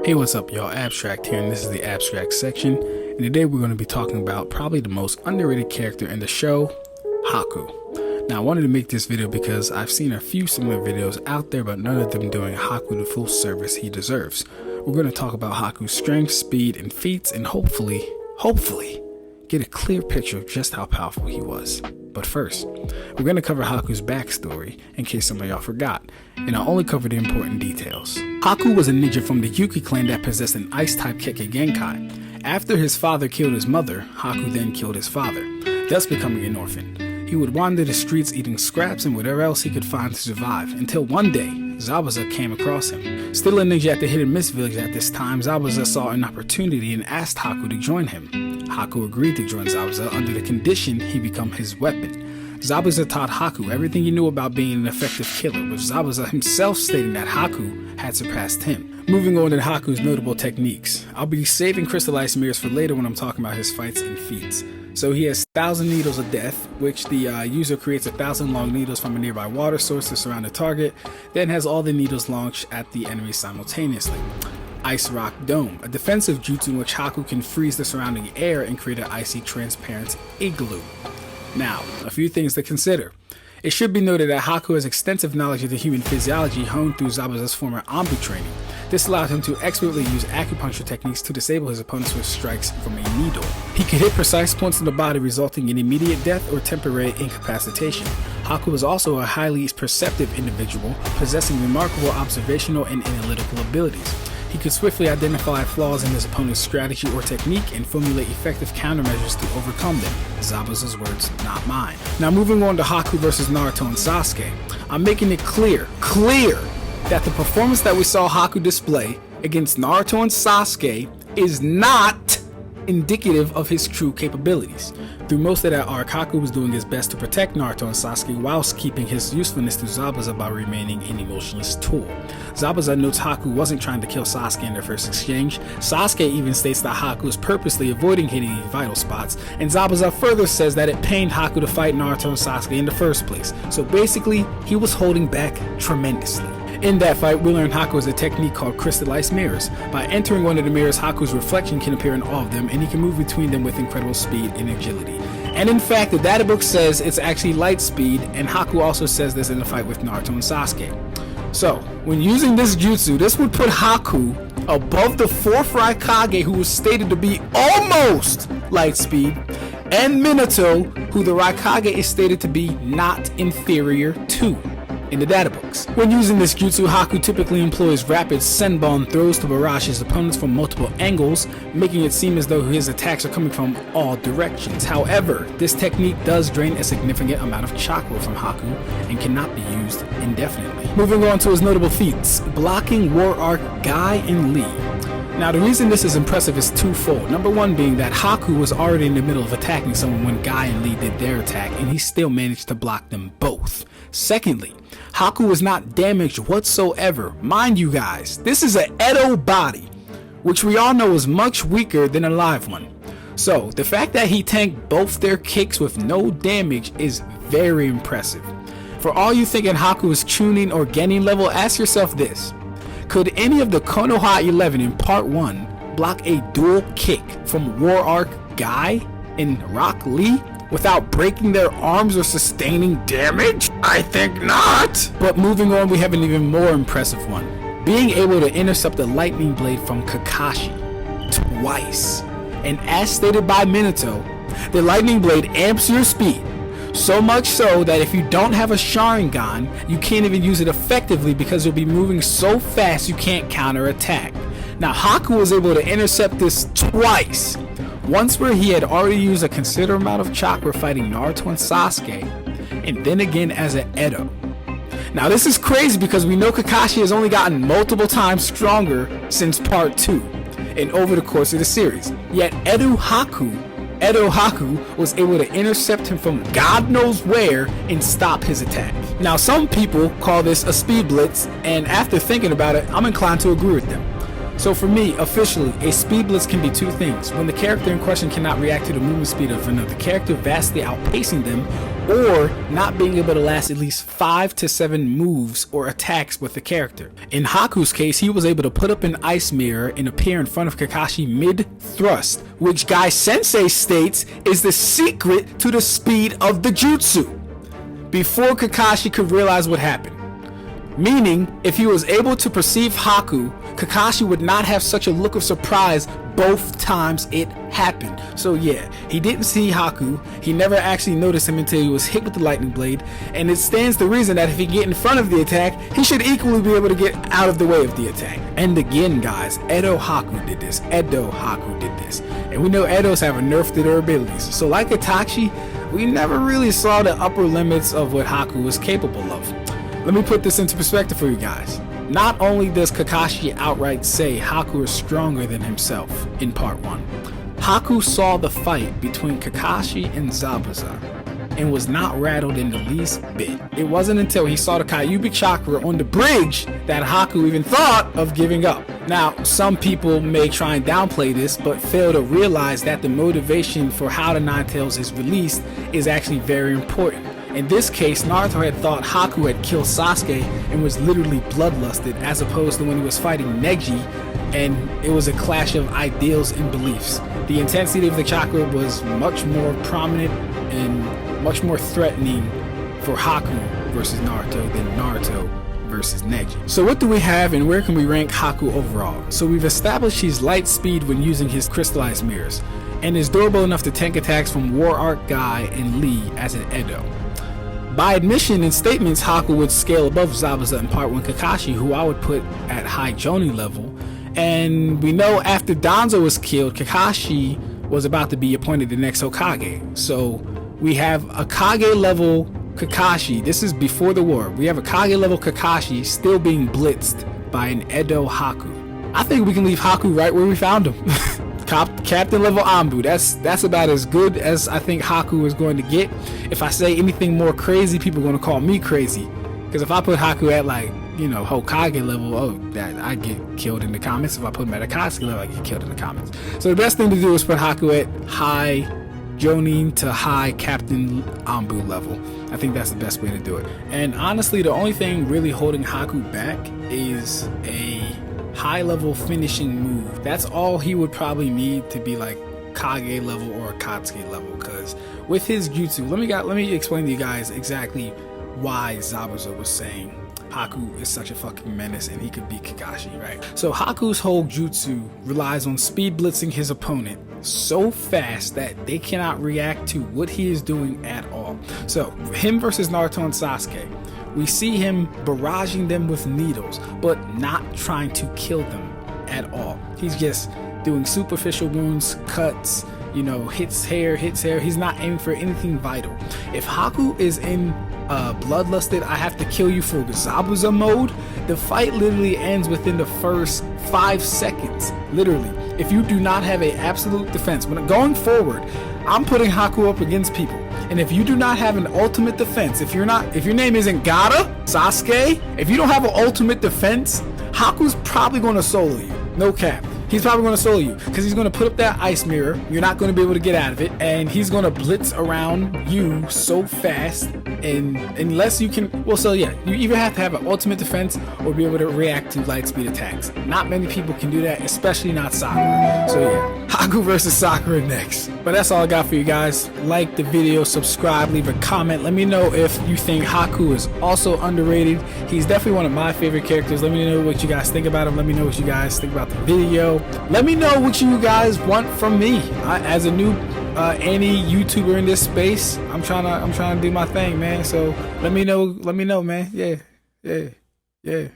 Hey, what's up y'all, Ab-Stract here, and this is the Ab-Stract section, and today we're going to be talking about probably the most underrated character in the show, Haku. Now I wanted to make this video because I've seen a few similar videos out there, but none of them doing Haku the full service he deserves. We're going to talk about Haku's strength, speed, and feats, and hopefully, get a clear picture of just how powerful he was. But first, we're going to cover Haku's backstory, in case some of y'all forgot, and I'll only cover the important details. Haku was a ninja from the Yuki clan that possessed an ice-type Kekkei Genkai. After his father killed his mother, Haku then killed his father, thus becoming an orphan. He would wander the streets eating scraps and whatever else he could find to survive, until one day, Zabuza came across him. Still a ninja at the Hidden Mist village at this time, Zabuza saw an opportunity and asked Haku to join him. Haku agreed to join Zabuza under the condition he become his weapon. Zabuza taught Haku everything he knew about being an effective killer, with Zabuza himself stating that Haku had surpassed him. Moving on to Haku's notable techniques. I'll be saving crystallized mirrors for later when I'm talking about his fights and feats. So he has 1,000 needles of death, which the user creates 1,000 long needles from a nearby water source to surround the target, then has all the needles launched at the enemy simultaneously. Ice Rock Dome, a defensive jutsu in which Haku can freeze the surrounding air and create an icy transparent igloo. Now, a few things to consider. It should be noted that Haku has extensive knowledge of the human physiology honed through Zabuza's former Anbu training. This allowed him to expertly use acupuncture techniques to disable his opponents with strikes from a needle. He could hit precise points in the body, resulting in immediate death or temporary incapacitation. Haku was also a highly perceptive individual, possessing remarkable observational and analytical abilities. He could swiftly identify flaws in his opponent's strategy or technique and formulate effective countermeasures to overcome them. Zabuza's words, not mine. Now moving on to Haku versus Naruto and Sasuke. I'm making it clear that the performance that we saw Haku display against Naruto and Sasuke is not indicative of his true capabilities. Through most of that arc, Haku was doing his best to protect Naruto and Sasuke whilst keeping his usefulness to Zabuza by remaining an emotionless tool. Zabuza notes Haku wasn't trying to kill Sasuke in their first exchange. Sasuke even states that Haku was purposely avoiding hitting the vital spots, and Zabuza further says that it pained Haku to fight Naruto and Sasuke in the first place. So basically, he was holding back tremendously. In that fight, we learned Haku has a technique called crystallized mirrors. By entering one of the mirrors, Haku's reflection can appear in all of them, and he can move between them with incredible speed and agility. And in fact, the data book says it's actually light speed, and Haku also says this in the fight with Naruto and Sasuke. So, when using this jutsu, this would put Haku above the 4th Raikage, who was stated to be almost light speed, and Minato, who the Raikage is stated to be not inferior to in the data books. When using this jutsu, Haku typically employs rapid senbon throws to barrage his opponents from multiple angles, making it seem as though his attacks are coming from all directions. However, this technique does drain a significant amount of chakra from Haku and cannot be used indefinitely. Moving on to his notable feats, blocking War Arc Guy and Lee. Now the reason this is impressive is twofold. Number one being that Haku was already in the middle of attacking someone when Guy and Lee did their attack, and he still managed to block them both. Secondly, Haku was not damaged whatsoever. Mind you guys, this is an Edo body, which we all know is much weaker than a live one. So the fact that he tanked both their kicks with no damage is very impressive. For all you thinking Haku is tuning or getting level, ask yourself this. Could any of the Konoha 11 in part 1 block a dual kick from War Arc Guy and Rock Lee without breaking their arms or sustaining damage? I think not! But moving on, we have an even more impressive one. Being able to intercept the lightning blade from Kakashi twice. And as stated by Minato, the lightning blade amps your speed. So much so that if you don't have a Sharingan, you can't even use it effectively because you'll be moving so fast you can't counterattack. Now Haku was able to intercept this twice. Once where he had already used a considerable amount of chakra fighting Naruto and Sasuke, and then again as an Edo. Now this is crazy because we know Kakashi has only gotten multiple times stronger since part 2 and over the course of the series. Yet Edo Haku was able to intercept him from God knows where and stop his attack. Now some people call this a speed blitz, and after thinking about it, I'm inclined to agree with them. So for me, officially, a speed blitz can be two things: when the character in question cannot react to the movement speed of another character vastly outpacing them, or not being able to last at least 5 to 7 moves or attacks with the character. In Haku's case, he was able to put up an ice mirror and appear in front of Kakashi mid-thrust, which Guy Sensei states is the secret to the speed of the jutsu, before Kakashi could realize what happened. Meaning, if he was able to perceive Haku, Kakashi would not have such a look of surprise both times it happened. So yeah, he didn't see Haku, he never actually noticed him until he was hit with the lightning blade, and it stands to reason that if he get in front of the attack, he should equally be able to get out of the way of the attack. And again guys, Edo Haku did this, and we know Edos have a nerf to their abilities, so like Itachi, we never really saw the upper limits of what Haku was capable of. Let me put this into perspective for you guys. Not only does Kakashi outright say Haku is stronger than himself in part 1, Haku saw the fight between Kakashi and Zabuza and was not rattled in the least bit. It wasn't until he saw the Kyuubi chakra on the bridge that Haku even thought of giving up. Now, some people may try and downplay this, but fail to realize that the motivation for how the Nine Tails is released is actually very important. In this case, Naruto had thought Haku had killed Sasuke and was literally bloodlusted, as opposed to when he was fighting Neji and it was a clash of ideals and beliefs. The intensity of the chakra was much more prominent and much more threatening for Haku versus Naruto than Naruto versus Neji. So what do we have and where can we rank Haku overall? So we've established he's light speed when using his crystallized mirrors and is durable enough to tank attacks from War Art Guy and Lee as an Edo. By admission and statements, Haku would scale above Zabuza in part 1 Kakashi, who I would put at high Jonin level. And we know after Danzo was killed, Kakashi was about to be appointed the next Hokage. So we have a Kage level Kakashi. This is before the war. We have a Kage level Kakashi still being blitzed by an Edo Haku. I think we can leave Haku right where we found him. Captain level Anbu. That's about as good as I think Haku is going to get. If I say anything more crazy, people are going to call me crazy. Because if I put Haku at like, you know, Hokage level, oh, that I get killed in the comments. If I put him at Akatsuki level, I get killed in the comments. So the best thing to do is put Haku at high Jonin to high Captain Anbu level. I think that's the best way to do it. And honestly, the only thing really holding Haku back is a high level finishing move. That's all he would probably need to be like Kage level or Akatsuki level, because with his jutsu, let me explain to you guys exactly why Zabuza was saying Haku is such a fucking menace and he could beat Kakashi, right? So Haku's whole jutsu relies on speed blitzing his opponent so fast that they cannot react to what he is doing at all. So him versus Naruto and Sasuke, we see him barraging them with needles, but not trying to kill them at all. He's just doing superficial wounds, cuts, you know, hits hair. He's not aiming for anything vital. If Haku is in Bloodlusted, I have to kill you for Zabuza mode, the fight literally ends within the first 5 seconds. Literally. If you do not have an absolute defense, when going forward, I'm putting Haku up against people. And if you do not have an ultimate defense, if your name isn't Gaara, Sasuke, if you don't have an ultimate defense, Haku's probably going to solo you. No cap. He's probably going to solo you because he's going to put up that ice mirror. You're not going to be able to get out of it, and he's going to blitz around you so fast. And unless you can, well, so yeah, you either have to have an ultimate defense or be able to react to light speed attacks. Not many people can do that, especially not Sakura. So yeah, Haku versus Sakura next. But that's all I got for you guys. Like the video, subscribe, leave a comment. Let me know if you think Haku is also underrated. He's definitely one of my favorite characters. Let me know what you guys think about him. Let me know what you guys think about the video. Let me know what you guys want from me. As a new any YouTuber in this space, I'm trying to do my thing, man. So let me know, man. Yeah.